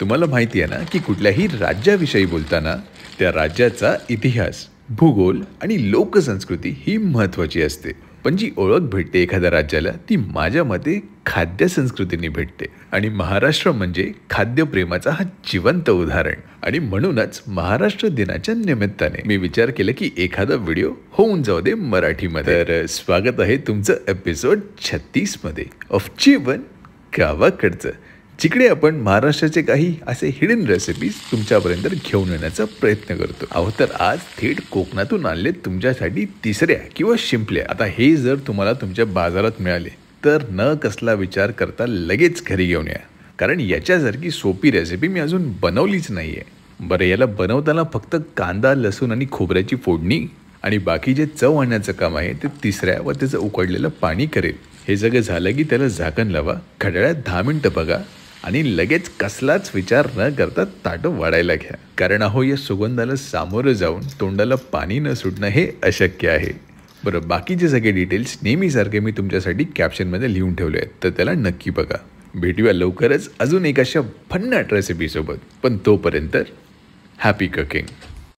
तुम्हाला माहिती आहे ना की कुठल्याही राज्याविषयी बोलताना त्या राज्याचा इतिहास, भूगोल आणि लोकसंस्कृती ही महत्त्वाची असते. पण जी ओळख भेटते एखाद्या राज्याला ती माझ्या मते खाद्य संस्कृतीने भेटते. आणि महाराष्ट्र म्हणजे खाद्यप्रेमाचा हा जिवंत उदाहरण. आणि म्हणूनच महाराष्ट्र दिनाच्या निमित्ताने मी विचार केला की एखादा व्हिडिओ होऊन जाऊ दे मराठीमध्ये. तर स्वागत आहे तुमचं एपिसोड 36 मध्ये ऑफ जेवण गावाकडचं, जिकडे आपण महाराष्ट्राचे काही असे हिडन रेसिपीज तुमच्यापर्यंत घेऊन येण्याचा प्रयत्न करतो. अहो तर आज थेट कोकणातून आणले तुमच्यासाठी तिसऱ्या किंवा शिंपल्या. आता हे जर तुम्हाला तुमच्या बाजारात मिळाले तर न कसला विचार करता लगेच घरी घेऊन या, कारण याच्यासारखी सोपी रेसिपी मी अजून बनवलीच नाही आहे. बरं, याला बनवताना फक्त कांदा, लसूण आणि खोबऱ्याची फोडणी आणि बाकी जे चव आणण्याचं काम आहे ते तिसऱ्या व त्याचं उकळलेलं पाणी करेल. हे सगळं झालं की त्याला झाकण लावा, घड्याळात 10 मिनिटं बघा आणि लगेच कसलाच विचार न करता ताटं वाढायला घ्या. कारण अहो या सुगंधाला सामोरं जाऊन तोंडाला पाणी न सुटणं हे अशक्य आहे. बरं, बाकीचे सगळे डिटेल्स नेहमीसारखे मी तुमच्यासाठी कॅप्शनमध्ये लिहून ठेवले आहेत, तर त्याला नक्की बघा. भेटूया लवकरच अजून एक अशा भन्नाट रेसिपीसोबत. पण तोपर्यंत हॅपी कुकिंग.